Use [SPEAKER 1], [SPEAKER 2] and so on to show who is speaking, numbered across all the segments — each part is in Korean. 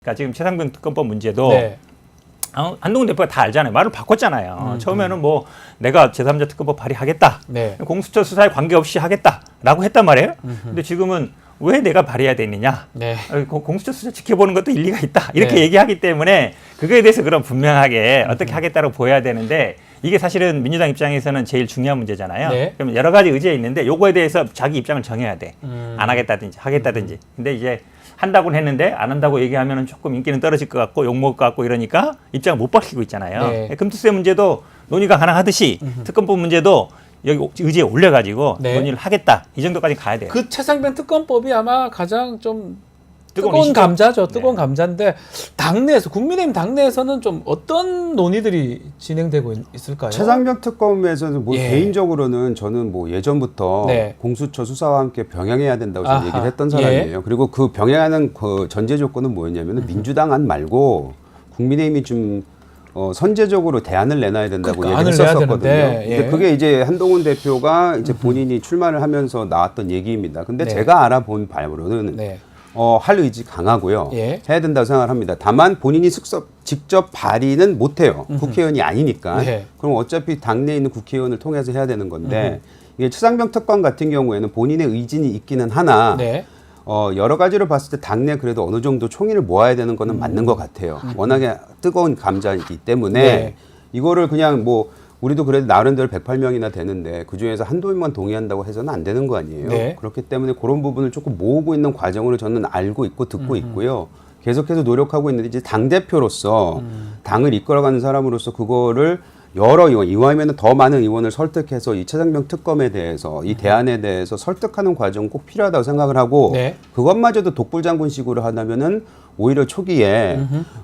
[SPEAKER 1] 그러니까 지금 최상병 특검법 문제도
[SPEAKER 2] 네.
[SPEAKER 1] 한동훈 대표가 다 알잖아요. 말을 바꿨잖아요. 처음에는 뭐 내가 제3자 특검법 발의하겠다.
[SPEAKER 2] 네.
[SPEAKER 1] 공수처 수사에 관계없이 하겠다라고 했단 말이에요. 근데 지금은 왜 내가 발의해야 되느냐.
[SPEAKER 2] 네.
[SPEAKER 1] 공수처 수사 지켜보는 것도 일리가 있다. 이렇게
[SPEAKER 2] 네.
[SPEAKER 1] 얘기하기 때문에 그거에 대해서 그럼 분명하게 어떻게 하겠다고 보여야 되는데 이게 사실은 민주당 입장에서는 제일 중요한 문제잖아요.
[SPEAKER 2] 네.
[SPEAKER 1] 그럼 여러 가지 의제가 있는데 요거에 대해서 자기 입장을 정해야 돼. 안 하겠다든지 하겠다든지. 근데 이제 한다고는 했는데 안 한다고 얘기하면 조금 인기는 떨어질 것 같고 욕먹을 것 같고 이러니까 입장을 못 밝히고 있잖아요.
[SPEAKER 2] 네.
[SPEAKER 1] 금투세 문제도 논의가 가능하듯이 특검법 문제도 여기 의제에 올려가지고
[SPEAKER 2] 네.
[SPEAKER 1] 논의를 하겠다. 이 정도까지 가야 돼요.
[SPEAKER 2] 그 최상병 특검법이 아마 가장 좀 뜨거운
[SPEAKER 1] 이슈죠?
[SPEAKER 2] 감자죠. 뜨거운
[SPEAKER 1] 네.
[SPEAKER 2] 감자인데 당내에서 국민의힘 당내에서는 좀 어떤 논의들이 진행되고 있을까요?
[SPEAKER 3] 최상병 특검에서는 뭐
[SPEAKER 2] 예.
[SPEAKER 3] 개인적으로는 저는 뭐 예전부터
[SPEAKER 2] 네.
[SPEAKER 3] 공수처 수사와 함께 병행해야 된다고 저는
[SPEAKER 2] 아하.
[SPEAKER 3] 얘기를 했던 사람이에요. 그리고 그 병행하는 그 전제 조건은 뭐였냐면 민주당 안 말고 국민의힘이 좀 선제적으로 대안을 내놔야 된다고
[SPEAKER 2] 그러니까
[SPEAKER 3] 얘기를
[SPEAKER 2] 안을 내야
[SPEAKER 3] 했었거든요.
[SPEAKER 2] 되는데, 예.
[SPEAKER 3] 근데 그게 이제 한동훈 대표가 이제 본인이 출마를 하면서 나왔던 얘기입니다. 근데
[SPEAKER 2] 네.
[SPEAKER 3] 제가 알아본 바로는
[SPEAKER 2] 네.
[SPEAKER 3] 할 의지 강하고요.
[SPEAKER 2] 예.
[SPEAKER 3] 해야 된다고 생각을 합니다. 다만 본인이 직접 발의는 못해요. 국회의원이 아니니까.
[SPEAKER 2] 네.
[SPEAKER 3] 그럼 어차피 당내에 있는 국회의원을 통해서 해야 되는 건데 이게 최상병 특검 같은 경우에는 본인의 의지는 있기는 하나
[SPEAKER 2] 네.
[SPEAKER 3] 여러 가지로 봤을 때 당내 그래도 어느 정도 총의를 모아야 되는 거는 맞는 것 같아요. 워낙에 뜨거운 감자이기 때문에
[SPEAKER 2] 네.
[SPEAKER 3] 이거를 그냥 뭐 우리도 그래도 나름대로 108명이나 되는데 그중에서 한두 명만 동의한다고 해서는 안 되는 거 아니에요.
[SPEAKER 2] 네.
[SPEAKER 3] 그렇기 때문에 그런 부분을 조금 모으고 있는 과정으로 저는 알고 있고 듣고 있고요. 계속해서 노력하고 있는데 이제 당대표로서 당을 이끌어가는 사람으로서 그거를 여러 의원, 이왕이면 더 많은 의원을 설득해서 이 최상병 특검에 대해서 이 대안에 대해서 설득하는 과정 꼭 필요하다고 생각을 하고
[SPEAKER 2] 네.
[SPEAKER 3] 그것마저도 독불장군식으로 하다면은 오히려 초기에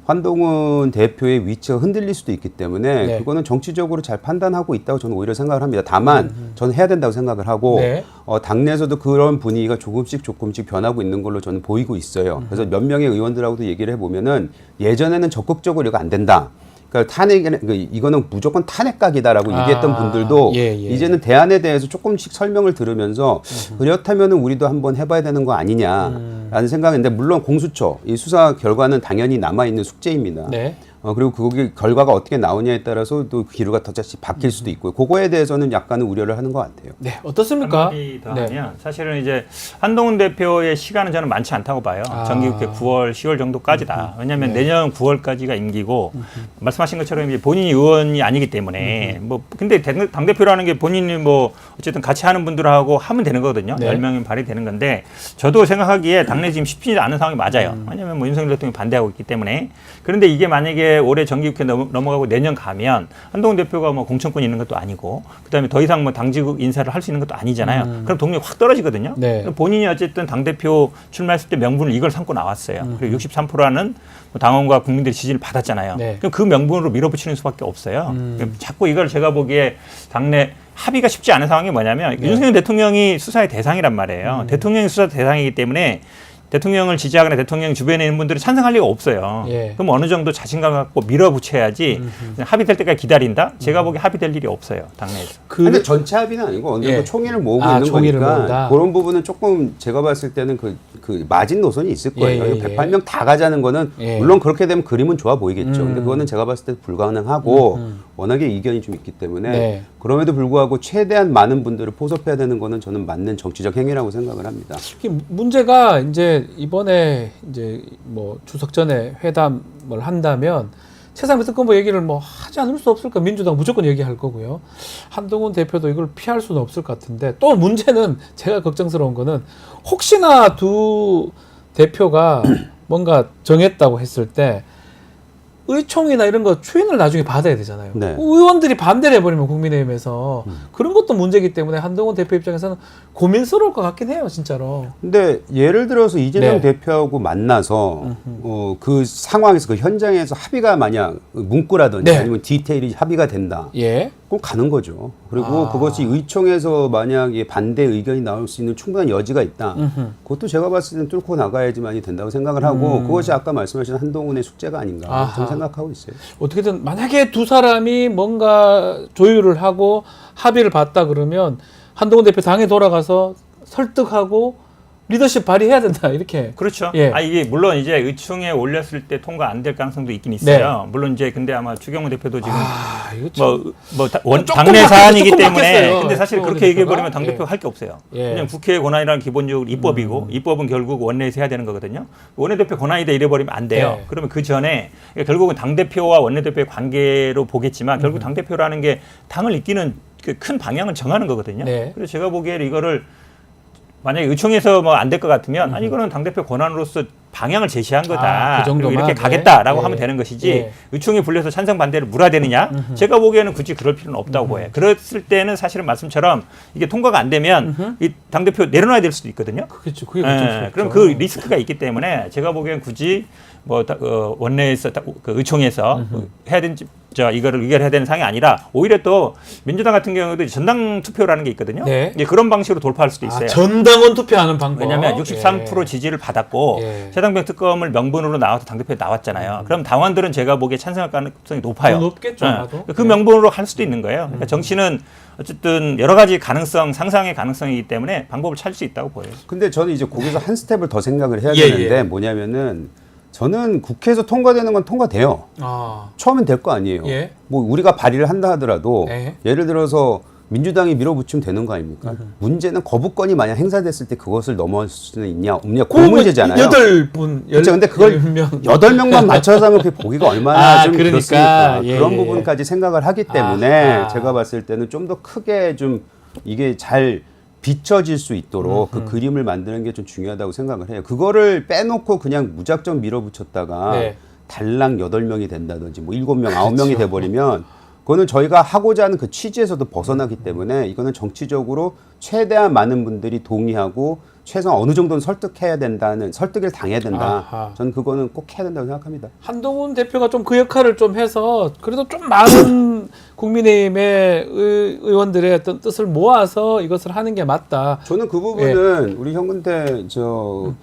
[SPEAKER 3] 한동훈 대표의 위치가 흔들릴 수도 있기 때문에
[SPEAKER 2] 네.
[SPEAKER 3] 그거는 정치적으로 잘 판단하고 있다고 저는 오히려 생각을 합니다. 다만 저는 해야 된다고 생각을 하고
[SPEAKER 2] 네.
[SPEAKER 3] 당내에서도 그런 분위기가 조금씩 변하고 있는 걸로 저는 보이고 있어요. 그래서 몇 명의 의원들하고도 얘기를 해보면은 예전에는 적극적으로 이거 안 된다. 그러니까 이거는 무조건 탄핵각이다라고 얘기했던 분들도
[SPEAKER 2] 예.
[SPEAKER 3] 이제는 대안에 대해서 조금씩 설명을 들으면서 그렇다면은 우리도 한번 해봐야 되는 거 아니냐라는 생각인데 물론 공수처 이 수사 결과는 당연히 남아 있는 숙제입니다.
[SPEAKER 2] 네.
[SPEAKER 3] 그리고 그게 결과가 어떻게 나오냐에 따라서 또 기류가 더 자칫 바뀔 수도 있고요. 그거에 대해서는 약간은 우려를 하는 것 같아요.
[SPEAKER 2] 네. 어떻습니까?
[SPEAKER 1] 한마디 더
[SPEAKER 2] 네.
[SPEAKER 1] 하면 사실은 이제 한동훈 대표의 시간은 저는 많지 않다고 봐요. 정기국회 9월, 10월 정도까지다. 왜냐하면 내년 9월까지가 임기고 말씀하신 것처럼 이제 본인이 의원이 아니기 때문에 뭐 근데 당 대표라는 게 본인이 뭐 어쨌든 같이 하는 분들하고 하면 되는 거거든요.
[SPEAKER 2] 네.
[SPEAKER 1] 10명이면 발의되는 건데 저도 생각하기에 당내 지금 쉽지 않은 상황이 맞아요. 왜냐하면 뭐 윤석열 대통령이 반대하고 있기 때문에 그런데 이게 만약에 올해 정기국회 넘어가고 내년 가면 한동훈 대표가 뭐 공천권이 있는 것도 아니고 그다음에 더 이상 뭐 당직 인사를 할 수 있는 것도 아니잖아요. 그럼 동력이 확 떨어지거든요.
[SPEAKER 2] 네.
[SPEAKER 1] 본인이 어쨌든 당대표 출마했을 때 명분을 이걸 삼고 나왔어요. 그리고 63%라는 당원과 국민들의 지지를 받았잖아요.
[SPEAKER 2] 네.
[SPEAKER 1] 그럼 그 명분으로 밀어붙이는 수밖에 없어요. 자꾸 이걸 제가 보기에 당내 합의가 쉽지 않은 상황이 뭐냐면 윤석열 대통령이 수사의 대상이란 말이에요. 대통령이 수사 대상이기 때문에 대통령을 지지하거나 대통령 주변에 있는 분들은 찬성할 리가 없어요.
[SPEAKER 2] 예.
[SPEAKER 1] 그럼 어느 정도 자신감 갖고 밀어붙여야지 합의될 때까지 기다린다? 제가 보기에 합의될 일이 없어요. 당내에서.
[SPEAKER 3] 근데 전체 합의는 아니고 어느 정도
[SPEAKER 2] 예.
[SPEAKER 3] 총의를 모으고 있는
[SPEAKER 2] 총의를
[SPEAKER 3] 거니까
[SPEAKER 2] 모은다.
[SPEAKER 3] 그런 부분은 조금 제가 봤을 때는 그 마진 노선이 있을 거예요.
[SPEAKER 2] 예.
[SPEAKER 3] 108명 다 가자는 거는
[SPEAKER 2] 예.
[SPEAKER 3] 물론 그렇게 되면 그림은 좋아 보이겠죠. 근데 그거는 제가 봤을 때 불가능하고 워낙에 이견이 좀 있기 때문에
[SPEAKER 2] 네.
[SPEAKER 3] 그럼에도 불구하고 최대한 많은 분들을 포섭해야 되는 거는 저는 맞는 정치적 행위라고 생각을 합니다.
[SPEAKER 2] 문제가 이제 이번에 이제 뭐 추석 전에 회담을 한다면 최상병 특검법 얘기를 뭐 하지 않을 수 없을까? 민주당 무조건 얘기할 거고요. 한동훈 대표도 이걸 피할 수는 없을 것 같은데 또 문제는 제가 걱정스러운 거는 혹시나 두 대표가 뭔가 정했다고 했을 때 의총이나 이런 거 추인을 나중에 받아야 되잖아요.
[SPEAKER 3] 네.
[SPEAKER 2] 의원들이 반대를 해버리면 국민의힘에서 그런 것도 문제이기 때문에 한동훈 대표 입장에서는 고민스러울 것 같긴 해요, 진짜로.
[SPEAKER 3] 근데 예를 들어서 이재명
[SPEAKER 2] 네.
[SPEAKER 3] 대표하고 만나서 그 상황에서 그 현장에서 합의가 만약 문구라든지
[SPEAKER 2] 네.
[SPEAKER 3] 아니면 디테일이 합의가 된다.
[SPEAKER 2] 예.
[SPEAKER 3] 그럼 가는 거죠. 그리고 그것이 의총에서 만약에 반대 의견이 나올 수 있는 충분한 여지가 있다. 그것도 제가 봤을 때는 뚫고 나가야지만이 된다고 생각을 하고 그것이 아까 말씀하신 한동훈의 숙제가 아닌가
[SPEAKER 2] 아하.
[SPEAKER 3] 저는 생각하고 있어요.
[SPEAKER 2] 어떻게든 만약에 두 사람이 뭔가 조율을 하고 합의를 봤다 그러면 한동훈 대표 당에 돌아가서 설득하고 리더십 발휘해야 된다 이렇게.
[SPEAKER 1] 그렇죠.
[SPEAKER 2] 예.
[SPEAKER 1] 이게 물론 이제 의총에 올렸을 때 통과 안 될 가능성도 있긴 있어요.
[SPEAKER 2] 네.
[SPEAKER 1] 물론 이제 근데 아마 추경호 대표도 지금
[SPEAKER 2] 이거 참- 조금
[SPEAKER 1] 당내
[SPEAKER 2] 바뀌었-
[SPEAKER 1] 사안이기
[SPEAKER 2] 조금
[SPEAKER 1] 때문에
[SPEAKER 2] 바뀌었어요.
[SPEAKER 1] 근데 사실
[SPEAKER 2] 추경호
[SPEAKER 1] 그렇게 얘기해
[SPEAKER 2] 대표가.
[SPEAKER 1] 버리면 당 대표 할 게 없어요.
[SPEAKER 2] 예.
[SPEAKER 1] 왜냐하면 국회의 권한이란 기본적으로 입법이고 입법은 결국 원내에서 해야 되는 거거든요. 원내대표 권한이다 이래 버리면 안 돼요.
[SPEAKER 2] 네.
[SPEAKER 1] 그러면 그 전에 결국은 당 대표와 원내대표의 관계로 보겠지만 결국 당 대표라는 게 당을 이끄는 그 큰 방향을 정하는 거거든요.
[SPEAKER 2] 네.
[SPEAKER 1] 그래서 제가 보기에는 이거를 만약에 의총에서 뭐 안 될 것 같으면 아니 이거는 당대표 권한으로서 방향을 제시한 거다.
[SPEAKER 2] 그 정도만.
[SPEAKER 1] 그리고 이렇게 가겠다라고
[SPEAKER 2] 네.
[SPEAKER 1] 하면 되는 것이지
[SPEAKER 2] 예.
[SPEAKER 1] 의총에 불려서 찬성 반대를 물어야되느냐? 제가 보기에는 굳이 그럴 필요는 없다고 보여요. 그랬을 때는 사실은 말씀처럼 이게 통과가 안 되면 이 당대표 내려놔야 될 수도 있거든요.
[SPEAKER 2] 그렇죠. 그게
[SPEAKER 1] 예,
[SPEAKER 2] 걱정스럽죠.
[SPEAKER 1] 그럼 그 리스크가 있기 때문에 제가 보기엔 굳이 원내에서 그 의총에서 해야 되는 이거를 의결해야 되는 상황이 아니라 오히려 또 민주당 같은 경우도 전당 투표라는 게 있거든요.
[SPEAKER 2] 네.
[SPEAKER 1] 이제 그런 방식으로 돌파할 수도 있어요.
[SPEAKER 2] 전당원 투표하는 방법.
[SPEAKER 1] 왜냐하면 63% 지지를 받았고
[SPEAKER 2] 예.
[SPEAKER 1] 최당병 특검을 명분으로 나와서 당대표에 나왔잖아요. 그럼 당원들은 제가 보기에 찬성할 가능성이 높아요.
[SPEAKER 2] 더 높겠죠,
[SPEAKER 1] 예.
[SPEAKER 2] 아마도.
[SPEAKER 1] 그 명분으로 할 수도 있는 거예요. 그러니까 정치는 어쨌든 여러 가지 가능성, 상상의 가능성이기 때문에 방법을 찾을 수 있다고 보여요.
[SPEAKER 3] 근데 저는 이제 거기서 한 스텝을 더 생각을 해야
[SPEAKER 2] 예,
[SPEAKER 3] 되는데
[SPEAKER 2] 예.
[SPEAKER 3] 뭐냐면은 저는 국회에서 통과되는 건 통과돼요. 처음엔 될 거 아니에요.
[SPEAKER 2] 예.
[SPEAKER 3] 뭐 우리가 발의를 한다 하더라도
[SPEAKER 2] 네.
[SPEAKER 3] 예를 들어서 민주당이 밀어붙이면 되는 거 아닙니까? 문제는 거부권이 만약 행사됐을 때 그것을 넘어갈 수는 있냐 없냐 그 문제잖아요.
[SPEAKER 2] 8분,
[SPEAKER 3] 그렇죠. 근데 그걸
[SPEAKER 2] 10명.
[SPEAKER 3] 8명만 맞춰서 하면 그게 보기가 얼마나 좀
[SPEAKER 2] 그러니까.
[SPEAKER 3] 그렇습니까?
[SPEAKER 2] 예,
[SPEAKER 3] 그런
[SPEAKER 2] 예.
[SPEAKER 3] 부분까지 생각을 하기 때문에
[SPEAKER 2] 아하.
[SPEAKER 3] 제가 봤을 때는 좀 더 크게 좀 이게 잘 비춰질 수 있도록 그 그림을 만드는 게 좀 중요하다고 생각을 해요. 그거를 빼놓고 그냥 무작정 밀어붙였다가
[SPEAKER 2] 네.
[SPEAKER 3] 달랑 8명이 된다든지 뭐 7명, 9명이 돼버리면 그거는 저희가 하고자 하는 그 취지에서도 벗어나기 때문에 이거는 정치적으로 최대한 많은 분들이 동의하고 최소한 어느 정도는 설득을 당해야 된다.
[SPEAKER 2] 아하.
[SPEAKER 3] 저는 그거는 꼭 해야 된다고 생각합니다.
[SPEAKER 2] 한동훈 대표가 좀 그 역할을 좀 해서 그래도 좀 많은 국민의힘의 의원들의 어떤 뜻을 모아서 이것을 하는 게 맞다.
[SPEAKER 3] 저는 그 부분은 우리 현근태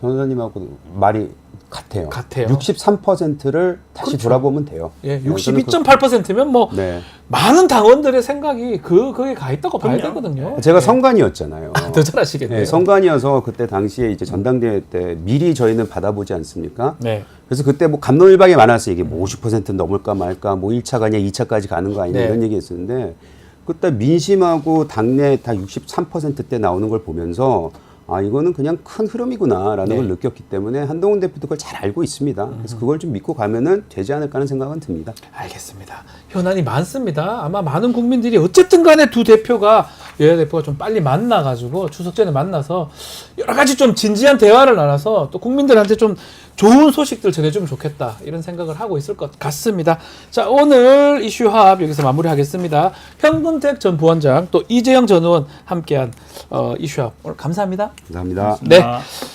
[SPEAKER 3] 변호사님하고 말이 같아요. 63%를 다시
[SPEAKER 2] 그렇죠.
[SPEAKER 3] 돌아보면 돼요.
[SPEAKER 2] 예,
[SPEAKER 3] 저는
[SPEAKER 2] 62.8%면 뭐
[SPEAKER 3] 네.
[SPEAKER 2] 많은 당원들의 생각이 거기에 가 있다고 봐야
[SPEAKER 1] 그럼요.
[SPEAKER 2] 되거든요.
[SPEAKER 3] 제가 성관이었잖아요.
[SPEAKER 2] 더 잘하시겠네요.
[SPEAKER 3] 네, 성관이어서 그때 당시에 이제 전당대회 때 미리 저희는 받아보지 않습니까?
[SPEAKER 2] 네.
[SPEAKER 3] 그래서 그때 뭐 갑론을박이 많았어요. 이게 뭐 50% 넘을까 말까, 뭐 1차 가냐, 2차까지 가는 거 아니냐
[SPEAKER 2] 네.
[SPEAKER 3] 이런 얘기 했었는데 그때 민심하고 당내 다 63%대 나오는 걸 보면서 아 이거는 그냥 큰 흐름이구나라는
[SPEAKER 2] 네.
[SPEAKER 3] 걸 느꼈기 때문에 한동훈 대표도 그걸 잘 알고 있습니다. 그래서 그걸 좀 믿고 가면은 되지 않을까 하는 생각은 듭니다.
[SPEAKER 2] 알겠습니다. 현안이 많습니다. 아마 많은 국민들이 어쨌든 간에 두 대표가 여야 대표가 좀 빨리 만나가지고 추석 전에 만나서 여러 가지 좀 진지한 대화를 나눠서 또 국민들한테 좀 좋은 소식들 전해주면 좋겠다 이런 생각을 하고 있을 것 같습니다. 자 오늘 이슈합 여기서 마무리하겠습니다. 현근택 전 부원장 또 이재영 전 의원 함께한 이슈합 오늘 감사합니다.
[SPEAKER 3] 감사합니다.
[SPEAKER 2] 네.